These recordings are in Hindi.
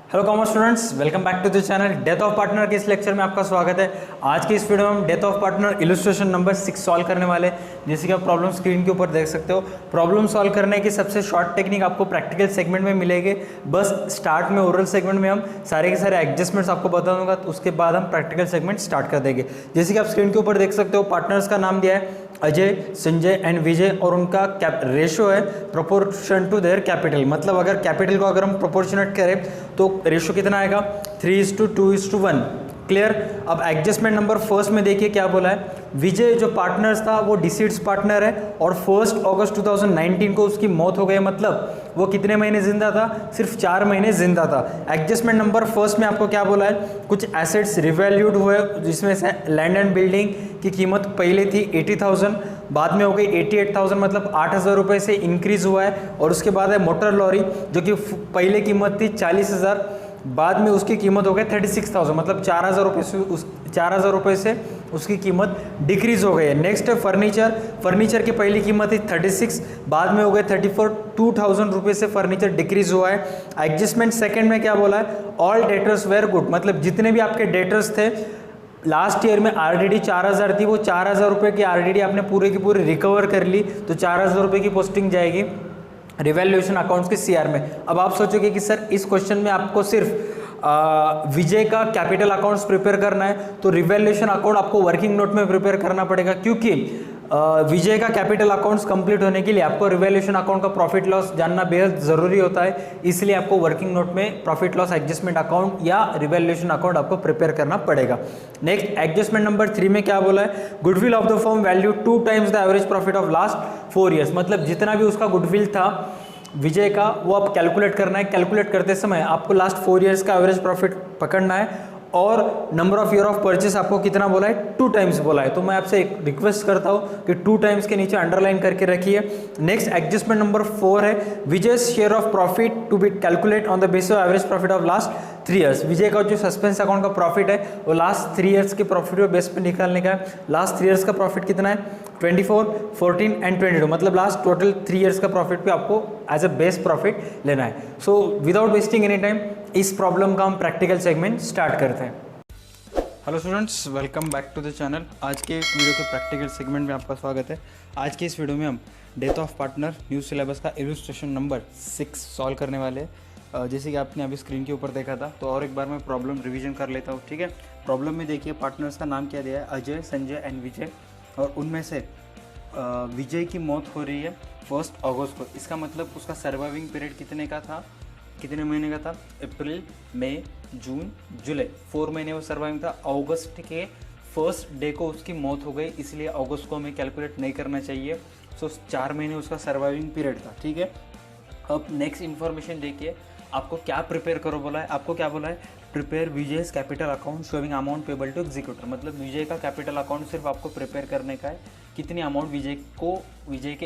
Hello commerce students, welcome back to the channel. Death of partner के इस लेक्चर में आपका स्वागत है। आज की इस वीडियो में हम death of partner illustration number 6 solve करने वाले हैं। जैसे कि आप प्रॉब्लम स्क्रीन के ऊपर देख सकते हो, प्रॉब्लम सॉल्व करने की सबसे शॉर्ट टेक्निक आपको प्रैक्टिकल सेगमेंट में मिलेगी। बस स्टार्ट में ओरल सेगमेंट में हम सारे के सारे एडजस्टमेंट्स आपको बता दूंगा, तो उसके बाद हम प्रैक्टिकल सेगमेंट स्टार्ट कर देंगे। जैसे कि आप स्क्रीन के ऊपर देख सकते हो, पार्टनर्स का नाम दिया है अजय, संजय एंड विजय, और उनका रेशो है प्रोपोर्शन टू देयर कैपिटल। मतलब अगर कैपिटल को अगर हम प्रोपोर्शनेट करें तो रेशो कितना आएगा, 3:2:1। क्लियर। अब एडजस्टमेंट नंबर फर्स्ट में देखिए क्या बोला है। विजय जो पार्टनर्स था वो डिसीड्स पार्टनर है और 1 अगस्त 2019 को उसकी मौत हो गई। मतलब वो कितने महीने जिंदा था, सिर्फ 4 महीने जिंदा था। एडजस्टमेंट नंबर फर्स्ट में आपको क्या बोला है, कुछ एसेट्स रिवैल्यूड हुए, जिसमें से लैंड एंड बिल्डिंग की कीमत पहले थी 80,000, बाद में हो गई 88,000, मतलब 8,000 रुपये से इंक्रीज हुआ है। और उसके बाद है मोटर लॉरी, जो कि पहले कीमत थी 40,000, बाद में उसकी कीमत हो गई 36,000, मतलब 4,000 रुपये से उसकी कीमत डिक्रीज हो गई है। नेक्स्ट है फर्नीचर। फर्नीचर की पहली कीमत थी 36, बाद में हो गए 34, 2,000 रुपये से फर्नीचर डिक्रीज हुआ है। एडजस्टमेंट सेकंड में क्या बोला है, ऑल डेटर्स वेर गुड, मतलब जितने भी आपके डेटर्स थे लास्ट ईयर में आरडीडी 4,000 थी, वो 4,000 रुपये की आरडीडी आपने पूरे की पूरी रिकवर कर ली, तो 4,000 रुपये की पोस्टिंग जाएगी रिवैल्यूएशन अकाउंट्स के सीआर में। अब आप सोचोगे कि सर इस क्वेश्चन में आपको सिर्फ विजय का कैपिटल अकाउंट्स प्रिपेयर करना है, तो रिवैल्यूएशन अकाउंट आपको वर्किंग नोट में प्रिपेयर करना पड़ेगा, क्योंकि विजय का कैपिटल अकाउंट्स कंप्लीट होने के लिए आपको रिवैल्यूएशन अकाउंट का प्रॉफिट लॉस जानना बेहद ज़रूरी होता है। इसलिए आपको वर्किंग नोट में प्रॉफिट लॉस एडजस्टमेंट अकाउंट या रिवैल्यूएशन अकाउंट आपको प्रिपेयर करना पड़ेगा। नेक्स्ट एडजस्टमेंट नंबर 3 में क्या बोला है, goodwill of the firm value 2 times the average profit of last 4 years. मतलब जितना भी उसका गुडविल था विजय का, वो आप कैलकुलेट करना है। कैलकुलेट करते समय आपको लास्ट 4 ईयर्स का एवरेज प्रॉफिट पकड़ना है, और number of year of purchase आपको कितना बोला है, 2 टाइम्स बोला है। तो मैं आपसे एक रिक्वेस्ट करता हूँ कि 2 टाइम्स के नीचे अंडरलाइन करके रखिए। नेक्स्ट एडजस्टमेंट नंबर 4 है Vijay share of profit to be calculate on the basis of average profit of last 3 years. Vijay का जो सस्पेंस अकाउंट का प्रॉफिट है वो लास्ट 3 ईयर्स के प्रॉफिट पे बेस पे निकालने का है। लास्ट 3 ईयर्स का प्रॉफिट कितना है, 24, 14 एंड 22, मतलब लास्ट टोटल 3 ईयर्स का प्रॉफिट पे आपको एज अ बेस प्रॉफिट लेना है। So without wasting any time इस प्रॉब्लम का हम प्रैक्टिकल सेगमेंट स्टार्ट करते हैं। Hello students, welcome back to the channel. आज के वीडियो के प्रैक्टिकल सेगमेंट में आपका स्वागत है। आज के इस वीडियो में हम death of partner new syllabus का इलस्ट्रेशन नंबर 6 सॉल्व करने वाले हैं। जैसे कि आपने अभी स्क्रीन के ऊपर देखा था, तो और एक बार मैं प्रॉब्लम रिवीजन कर लेता हूँ, ठीक है। प्रॉब्लम में देखिए पार्टनर्स का नाम क्या दिया है, अजय, संजय एंड विजय, और उनमें से विजय की मौत हो रही है 1 अगस्त को। इसका मतलब उसका सर्वाइविंग पीरियड कितने का था, कितने महीने का था, अप्रैल, मई, जून, जुलाई, 4 महीने वो सर्वाइविंग था। अगस्त के 1 डे को उसकी मौत हो गई, इसलिए अगस्त को हमें कैलकुलेट नहीं करना चाहिए। सो 4 महीने उसका सर्वाइविंग पीरियड था, ठीक है। अब नेक्स्ट इन्फॉर्मेशन देखिए, आपको क्या प्रिपेयर करो बोला है, आपको क्या बोला है, prepare Vijay's capital account showing amount payable to executor. मतलब विजय का कैपिटल अकाउंट सिर्फ आपको प्रिपेयर करने का है, कितनी अमाउंट विजय के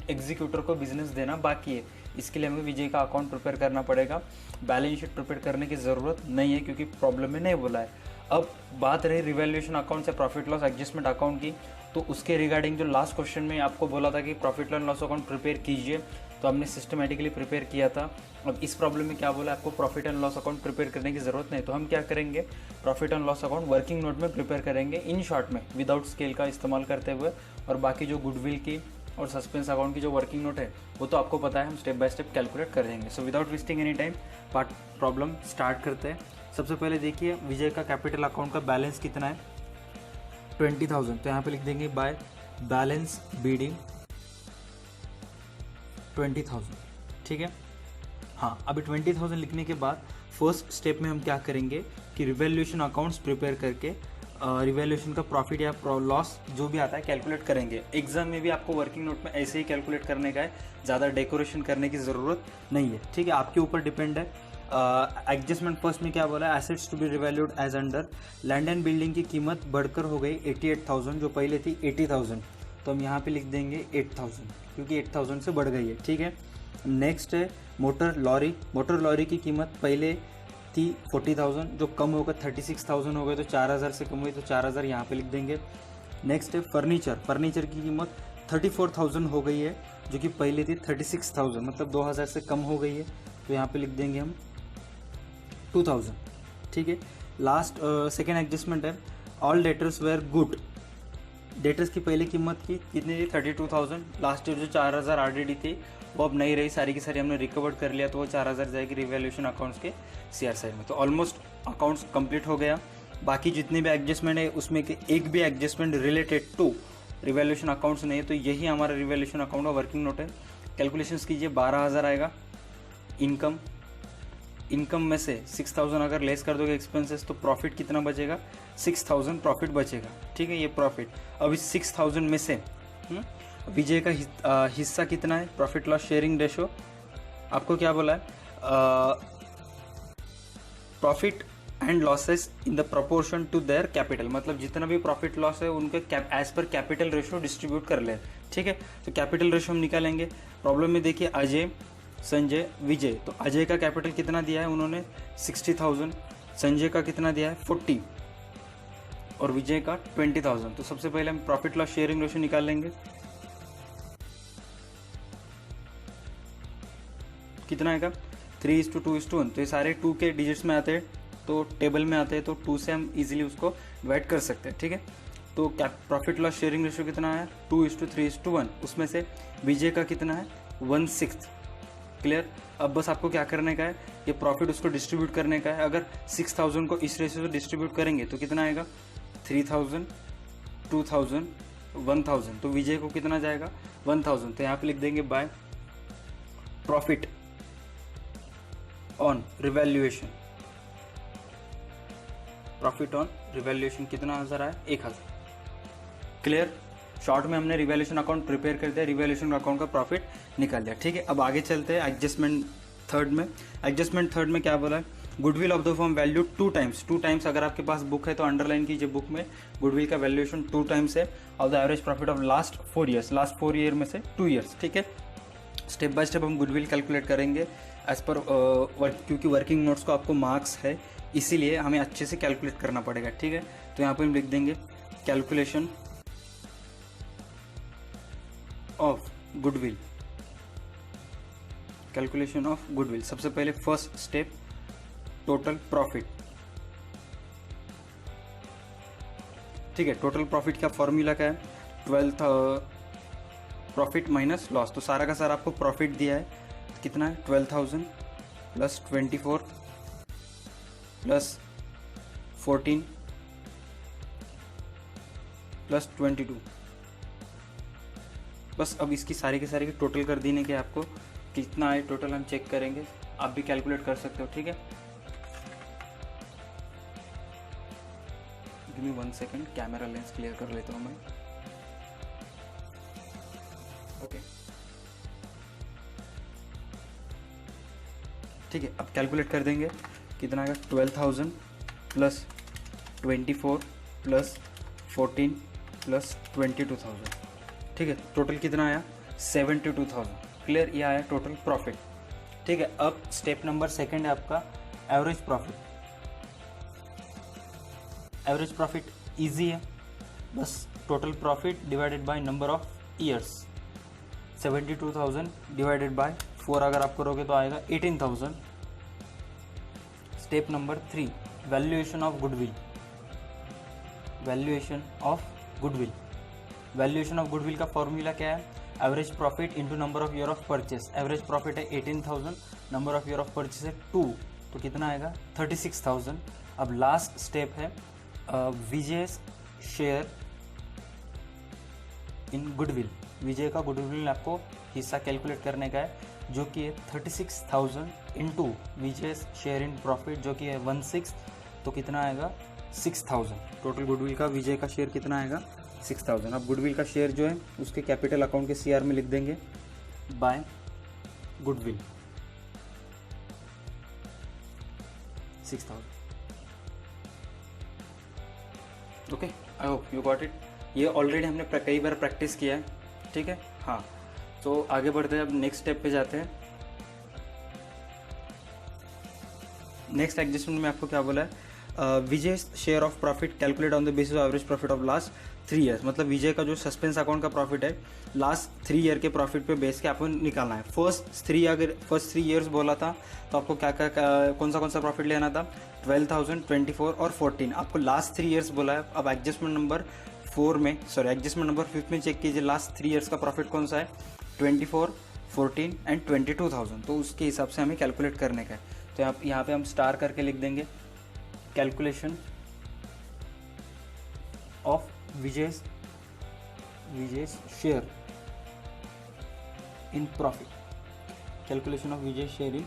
एग्जीक्यूटर को बिजनेस देना बाकी है, इसके लिए हमें विजय का अकाउंट प्रिपेयर करना पड़ेगा। बैलेंस शीट प्रिपेयर करने की ज़रूरत नहीं है, क्योंकि प्रॉब्लम में नहीं बोला है। अब बात रही रिवैल्यूएशन अकाउंट से प्रॉफिट लॉस एडजस्टमेंट अकाउंट की, तो उसके रिगार्डिंग जो लास्ट क्वेश्चन में आपको बोला था कि profit and loss account prepare कीजिए, तो हमने सिस्टमेटिकली प्रिपेयर किया था। अब इस प्रॉब्लम में क्या बोला, आपको profit and loss account prepare करने की ज़रूरत नहीं, तो हम क्या करेंगे, profit and loss account working note में प्रिपेयर करेंगे इन शॉर्ट में, विदाउट स्केल का इस्तेमाल करते हुए। और बाकी जो गुडविल की और सस्पेंस अकाउंट की जो वर्किंग नोट है वो तो आपको पता है, हम स्टेप बाय स्टेप कैलकुलेट कर देंगे। सो without wasting any time problem start करते हैं। सबसे पहले देखिए विजय का कैपिटल अकाउंट का बैलेंस कितना है, 20,000, तो यहाँ पे लिख देंगे बाय बैलेंस बीडी 20,000, ठीक है। हाँ, अभी 20,000 लिखने के बाद फर्स्ट स्टेप में हम क्या करेंगे कि रिवैल्यूएशन अकाउंट्स प्रिपेयर करके रिवैल्यूएशन का प्रॉफिट या लॉस जो भी आता है कैलकुलेट करेंगे। एग्जाम में भी आपको वर्किंग नोट में ऐसे ही कैलकुलेट करने का है, ज़्यादा डेकोरेशन करने की ज़रूरत नहीं है, ठीक है, आपके ऊपर डिपेंड है। एडजस्टमेंट फर्स्ट में क्या बोला है, assets to be revalued as under, land and building की कीमत बढ़कर हो गई 88,000, जो पहले थी 80,000, तो हम यहाँ पे लिख देंगे 8,000, क्योंकि 8,000 से बढ़ गई है, ठीक है। नेक्स्ट है मोटर लॉरी की कीमत पहले थी 40,000, जो कम होकर 36,000 हो गए, तो 4,000 से कम हुई, तो 4,000 यहाँ पे लिख देंगे। नेक्स्ट है फर्नीचर की कीमत 34,000 हो गई है, जो कि पहले थी 36,000, मतलब 2,000 से कम हो गई है, तो यहाँ पे लिख देंगे हम 2000, ठीक है। लास्ट सेकेंड एडजस्टमेंट है, all debtors were good. Debtors की पहले कीमत की कितनी थी 32,000, लास्ट ईयर जो 4000 RDD थी वो अब नहीं रही, सारी की सारी हमने रिकवर कर लिया, तो वो 4000 जाएगी रिवैल्यूएशन अकाउंट्स के CR साइड में। तो ऑलमोस्ट अकाउंट्स कंप्लीट हो गया। बाकी जितने भी एडजस्टमेंट है उसमें के एक भी adjustment related to revaluation accounts नहीं है, तो यही हमारा रिवैल्यूएशन अकाउंट का वर्किंग नोट है। कैलकुलेशंस कीजिए, 12,000 आएगा इनकम में से 6000 अगर लेस कर दोगे एक्सपेंसेस, तो प्रॉफिट कितना बचेगा, 6000 प्रॉफिट बचेगा, ठीक है। ये प्रॉफिट अब इस 6000 में से विजय का हिस्सा कितना है, प्रॉफिट लॉस शेयरिंग रेशो आपको क्या बोला है, profit and losses in the proportion to their capital, मतलब जितना भी प्रॉफिट लॉस है उनके as per capital ratio distribute कर ले, ठीक है। तो कैपिटल रेशो हम निकालेंगे। प्रॉब्लम में देखिए अजय, संजय, विजय, तो अजय का कैपिटल कितना दिया है उन्होंने 60,000, संजय का कितना दिया है 40 और विजय का 20,000। तो सबसे पहले हम प्रॉफिट लॉस शेयरिंग रेशो निकाल लेंगे। कितना आएगा 3:2:1, तो ये सारे 2 के डिजिट्स में आते हैं, तो टेबल में आते हैं, तो 2 से हम इजीली उसको डिवाइड कर सकते हैं, ठीक है। तो प्रॉफिट लॉस शेयरिंग रेशो कितना है 2:3:1, उसमें से विजय का कितना है 1/6। क्लियर। अब बस आपको क्या करने का है, ये प्रॉफिट उसको डिस्ट्रीब्यूट करने का है। अगर 6000 को इस रेशो से डिस्ट्रीब्यूट करेंगे तो कितना आएगा 3000, 2000, 1000, तो विजय को कितना जाएगा 1000। तो यहाँ पे लिख देंगे by profit on revaluation, profit on revaluation कितना हजार आया 1000। क्लियर। शॉर्ट में हमने रिवैल्यूएशन अकाउंट प्रिपेयर कर दिया, रिवैल्यूएशन अकाउंट का प्रॉफिट निकाल दिया, ठीक है। अब आगे चलते हैं एडजस्टमेंट थर्ड में। एडजस्टमेंट थर्ड में क्या बोला है, goodwill of the firm value 2 times. अगर आपके पास बुक है तो अंडरलाइन कीजिए, बुक में गुडविल का वैल्यूएशन 2 टाइम्स है of the average profit of last 4 years, last 4 year में से 2 ईयर्स, ठीक है। स्टेप बाय स्टेप हम गुडविल कैलकुलेट करेंगे एज पर क्योंकि वर्किंग नोट्स को आपको मार्क्स है, इसीलिए हमें अच्छे से कैलकुलेट करना पड़ेगा, ठीक है। तो यहाँ पर हम लिख देंगे calculation of goodwill, calculation of goodwill. सबसे पहले फर्स्ट स्टेप टोटल प्रॉफिट, ठीक है। टोटल प्रॉफिट का फॉर्मूला क्या है 12th प्रॉफिट माइनस लॉस, तो सारा का सारा आपको प्रॉफिट दिया है, कितना है 12,000 प्लस 24 प्लस 14 प्लस 22। बस अब इसकी सारी के सारे की टोटल कर देने के आपको कितना है टोटल हम चेक करेंगे, आप भी कैलकुलेट कर सकते हो, ठीक है। Give me 1 second, camera lens clear कर लेता हूँ मैं। ओके, ठीक है। अब कैलकुलेट कर देंगे कितना आएगा 12,000 प्लस 24 प्लस 14 प्लस 22,000, ठीक है। टोटल कितना आया 72,000। क्लियर, ये आया टोटल प्रॉफिट, ठीक है। अब स्टेप नंबर सेकंड है आपका average profit. Average profit easy है, बस total profit divided by number of years, 72,000 divided by 4 अगर आप करोगे तो आएगा 18,000। Step number 3 valuation of goodwill, valuation of goodwill. Valuation of goodwill का फॉर्मूला क्या है, average profit into number of year of purchase. Average profit है 18,000, number of year of purchase है 2, तो कितना आएगा 36,000। अब लास्ट स्टेप है विजय शेयर इन गुडविल। विजय का गुडविल आपको हिस्सा कैलकुलेट करने का है, जो कि है 36,000 into Vijay share in profit, जो कि है 1/6, तो कितना आएगा 6,000। टोटल गुडविल का विजय का शेयर कितना आएगा 6,000। अब गुडविल का शेयर जो है उसके कैपिटल अकाउंट के CR में लिख देंगे by goodwill 6,000। Okay, I hope you got it. ये ऑलरेडी हमने कई बार प्रैक्टिस किया है, ठीक है। हाँ, तो आगे बढ़ते हैं, अब नेक्स्ट स्टेप पे जाते हैं। नेक्स्ट एडजस्टमेंट में आपको क्या बोला है, Vijay share of profit calculate on the basis of average profit of last 3 years. मतलब विजय का जो सस्पेंस अकाउंट का प्रॉफिट है लास्ट 3 ईयर के प्रॉफिट पे बेस के आपको निकालना है। फर्स्ट 3 ईयर्स बोला था तो आपको क्या क्या कौन सा प्रॉफिट लेना था, 12,000, 24 और 14। आपको लास्ट 3 ईयर्स बोला है। अब एडजस्टमेंट नंबर 5 में चेक कीजिए लास्ट 3 ईयर्स का प्रॉफिट कौन सा है, 24, 14 एंड 22,000। तो उसके हिसाब से हमें कैलकुलेट करने का है। तो यहाँ पे हम स्टार करके लिख देंगे calculation of Vijay share in profit, calculation of Vijay share in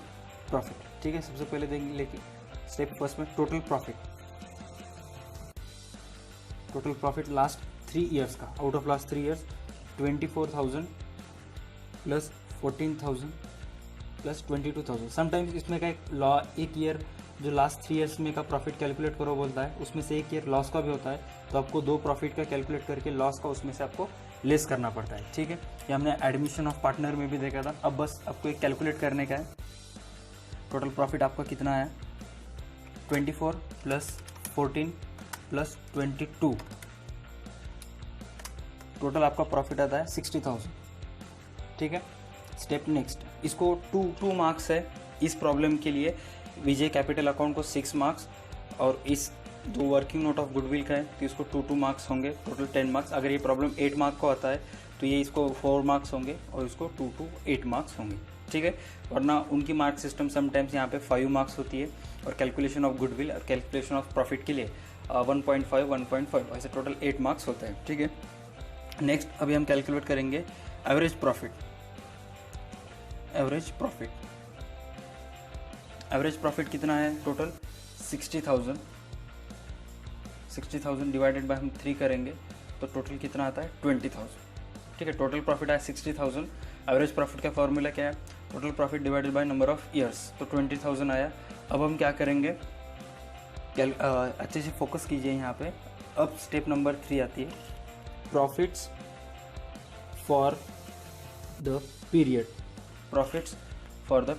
profit. ठीक है, सबसे पहले देंगे लेके स्टेप फर्स्ट में टोटल प्रॉफिट लास्ट 3 ईयर्स का, out of last 3 years 24,000 plus 14,000 plus 22,000। Sometimes इसमें का एक ईयर जो लास्ट 3 ईयर्स में का प्रॉफिट कैलकुलेट करो बोलता है, उसमें से एक ईयर लॉस का भी होता है, तो आपको 2 प्रॉफिट का कैलकुलेट करके लॉस का उसमें से आपको लेस करना पड़ता है। ठीक है, ये हमने एडमिशन ऑफ पार्टनर में भी देखा था। अब बस आपको एक कैलकुलेट करने का है, टोटल प्रॉफिट आपका कितना है, 24 प्लस 14 प्लस 22, टोटल आपका प्रॉफिट आता है 60,000। ठीक है, स्टेप नेक्स्ट, इसको 2 मार्क्स है इस प्रॉब्लम के लिए। विजय कैपिटल अकाउंट को 6 मार्क्स और इस 2 वर्किंग नोट ऑफ गुडविल का है तो इसको 2 मार्क्स होंगे, टोटल 10 मार्क्स। अगर ये प्रॉब्लम 8 मार्क को आता है तो ये इसको 4 मार्क्स होंगे और इसको 2 8 मार्क्स होंगे। ठीक है, वरना उनकी मार्क सिस्टम समटाइम्स यहाँ पे 5 मार्क्स होती है और कैलकुलेशन ऑफ गुडविल और कैलकुलेशन ऑफ प्रॉफिट के लिए 1.5 1.5 ऐसे टोटल 8 मार्क्स होते हैं। ठीक है, नेक्स्ट अभी हम कैलकुलेट करेंगे एवरेज प्रॉफिट। एवरेज प्रॉफिट कितना है टोटल, 60,000 डिवाइडेड बाय हम 3 करेंगे तो टोटल कितना आता है 20,000। ठीक है, टोटल प्रॉफिट आया 60,000। एवरेज प्रॉफिट का फॉर्मूला क्या है, total profit divided by number of years, तो 20,000 आया। अब हम क्या करेंगे, अच्छे से फोकस कीजिए यहाँ पे। अब स्टेप नंबर 3 आती है, प्रॉफिट्स फॉर द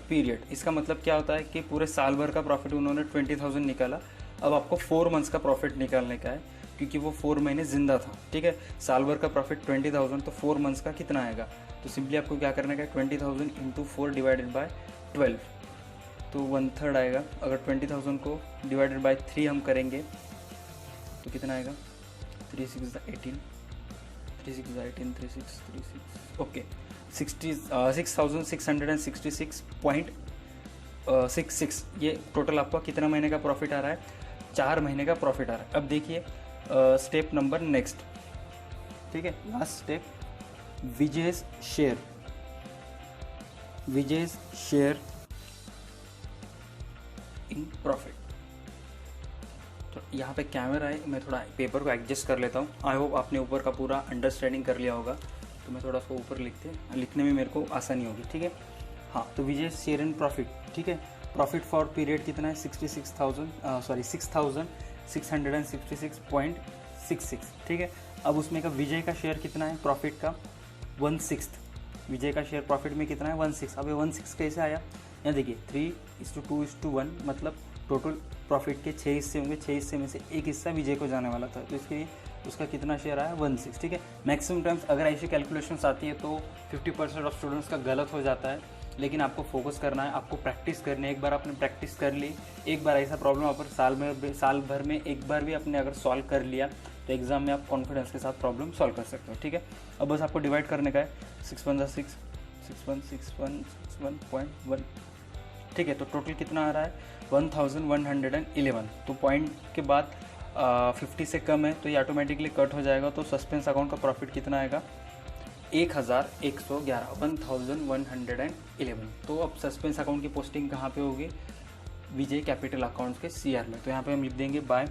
पीरियड। इसका मतलब क्या होता है कि पूरे साल भर का प्रॉफिट उन्होंने 20,000 निकाला। अब आपको 4 मंथ्स का प्रॉफिट निकालने का है क्योंकि वो 4 महीने जिंदा था। ठीक है, साल भर का प्रॉफिट 20,000 तो 4 मंथ्स का कितना आएगा, तो सिंपली आपको क्या करने का है, 20,000 इंटू 4 डिवाइडेड बाय 12 तो 1/3 आएगा। अगर 20,000 को डिवाइडेड बाय 3 हम करेंगे तो कितना आएगा, 3 6 18 ओके 6,666.66। ये टोटल आपका कितना महीने का प्रॉफिट आ रहा है, 4 महीने का प्रॉफिट आ रहा है। अब देखिए स्टेप नंबर नेक्स्ट। ठीक है, last step, Vijay share in profit. तो यहाँ पे कैमरा है, मैं थोड़ा पेपर को एडजस्ट कर लेता हूँ। आई होप आपने ऊपर का पूरा अंडरस्टैंडिंग कर लिया होगा, तो मैं थोड़ा उसको ऊपर लिखने में मेरे को आसानी होगी। ठीक है, हाँ, तो विजय शेयर इन प्रॉफिट। ठीक है, प्रॉफिट फॉर पीरियड कितना है, 6,666.66। ठीक है, अब उसमें का विजय का शेयर कितना है प्रॉफिट का, 1/6। विजय का शेयर प्रॉफिट में कितना है, 1/6। अब ये 1/6 कैसे आया, यहाँ देखिए 3:2:1, मतलब टोटल प्रॉफिट के 6 हिस्से होंगे, 6 हिस्से में से एक हिस्सा विजय को जाने वाला था, तो इसके लिए उसका कितना शेयर आया, 1/6। ठीक है, मैक्सिमम टाइम्स अगर ऐसी कैलकुलेशंस आती है तो 50% ऑफ स्टूडेंट्स का गलत हो जाता है, लेकिन आपको फोकस करना है, आपको प्रैक्टिस करनी है। एक बार आपने प्रैक्टिस कर ली, एक बार ऐसा प्रॉब्लम आप साल भर में एक बार भी आपने अगर सॉल्व कर लिया तो एग्जाम में आप कॉन्फिडेंस के साथ प्रॉब्लम सॉल्व कर सकते हो। ठीक है, अब बस आपको डिवाइड करने का है, 6,161.1। ठीक है, तो टोटल कितना आ रहा है, 1,111। तो पॉइंट के बाद 50 से कम है तो ये ऑटोमेटिकली कट हो जाएगा। तो सस्पेंस अकाउंट का प्रॉफिट कितना आएगा, 1,111, 1,111। तो अब सस्पेंस अकाउंट की पोस्टिंग कहाँ पे होगी, विजय कैपिटल अकाउंट के CR में। तो यहाँ पे हम लिख देंगे बाय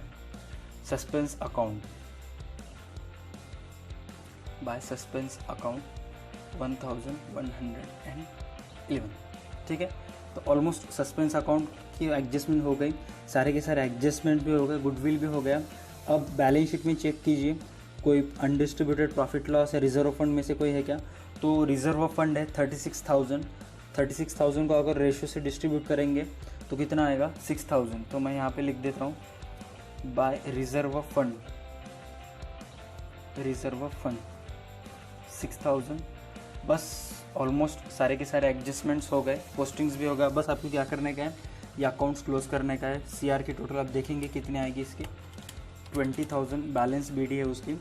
सस्पेंस अकाउंट 1,111। ठीक है, तो ऑलमोस्ट सस्पेंस अकाउंट की एडजस्टमेंट हो गई, सारे के सारे एडजस्टमेंट भी हो गए, गुडविल भी हो गया। अब बैलेंस शीट में चेक कीजिए कोई अनडिस्ट्रीब्यूटेड प्रॉफिट लॉस या रिजर्व फंड में से कोई है क्या, तो रिजर्व फंड है 36,000 को अगर रेशियो से डिस्ट्रीब्यूट करेंगे तो कितना आएगा, 6,000। तो मैं यहाँ पे लिख देता हूँ बाय रिजर्व फंड 6000। बस ऑलमोस्ट सारे के सारे एडजस्टमेंट्स हो गए, पोस्टिंग्स भी हो गया। बस आपको क्या करने का है, ये अकाउंट्स क्लोज करने का है। CR की टोटल आप देखेंगे कितनी आएगी इसकी, 20,000। बैलेंस BD है उसकी।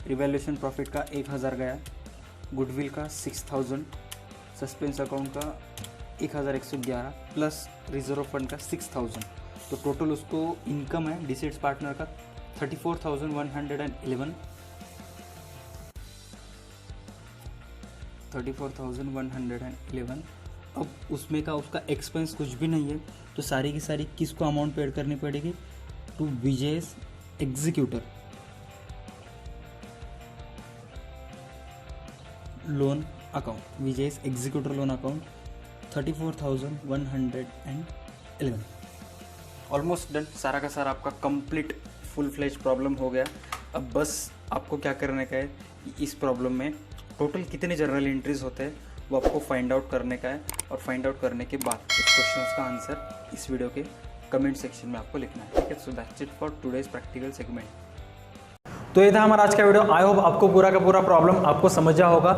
रिवैल्यूएशन प्रॉफिट का 1000 गया, गुडविल का 6000, सस्पेंस अकाउंट का 1111 प्लस रिजर्व फंड का 6000। तो टोटल उसको इनकम है डिसेट्स पार्टनर का 34,111। 34,111। अब उसमें का उसका एक्सपेंस कुछ भी नहीं है, तो सारी की सारी किसको अमाउंट पेड करनी पड़ेगी, to Vijay's executor loan account, Vijay's executor loan account 34,111। Almost done, सारा का सारा आपका कंप्लीट फुल फ्लेज प्रॉब्लम हो गया। अब बस आपको क्या करने का है कि इस प्रॉब्लम में टोटल कितने जर्नल एंट्रीज होते हैं वो आपको फाइंड आउट करने का है, और फाइंड आउट करने के बाद इस क्वेश्चंस का आंसर इस वीडियो के कमेंट सेक्शन में आपको लिखना है, ठीक है। So that's it for today's practical segment. तो ये था हमारा आज का वीडियो। आई होप आपको पूरा का पूरा प्रॉब्लम आपको समझा होगा।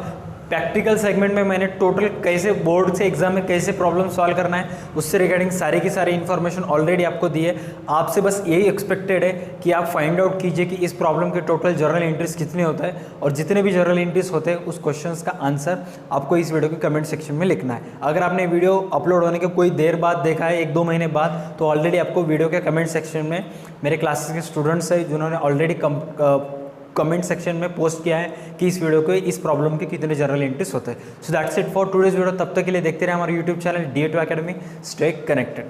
प्रैक्टिकल सेगमेंट में मैंने टोटल कैसे बोर्ड से एग्जाम में कैसे प्रॉब्लम सॉल्व करना है उससे रिगार्डिंग सारी की सारी इन्फॉर्मेशन ऑलरेडी आपको दी है। आपसे बस यही एक्सपेक्टेड है कि आप फाइंड आउट कीजिए कि इस प्रॉब्लम के टोटल जर्नल एंट्रीज कितने होता है, और जितने भी जर्नल एंट्रीज होते हैं उस क्वेश्चंस का आंसर आपको इस वीडियो के कमेंट सेक्शन में लिखना है। अगर आपने वीडियो अपलोड होने के कोई देर बाद देखा है, 1-2 महीने बाद, तो ऑलरेडी आपको वीडियो के कमेंट सेक्शन में मेरे क्लासेस के स्टूडेंट्स हैं जिन्होंने ऑलरेडी कमेंट सेक्शन में पोस्ट किया है कि इस वीडियो के इस प्रॉब्लम के कितने जर्नल एंट्रीज होते हैं। So that's it for today's video. तब तक के लिए देखते रहे हमारे YouTube channel D2 Academy। Stay connected.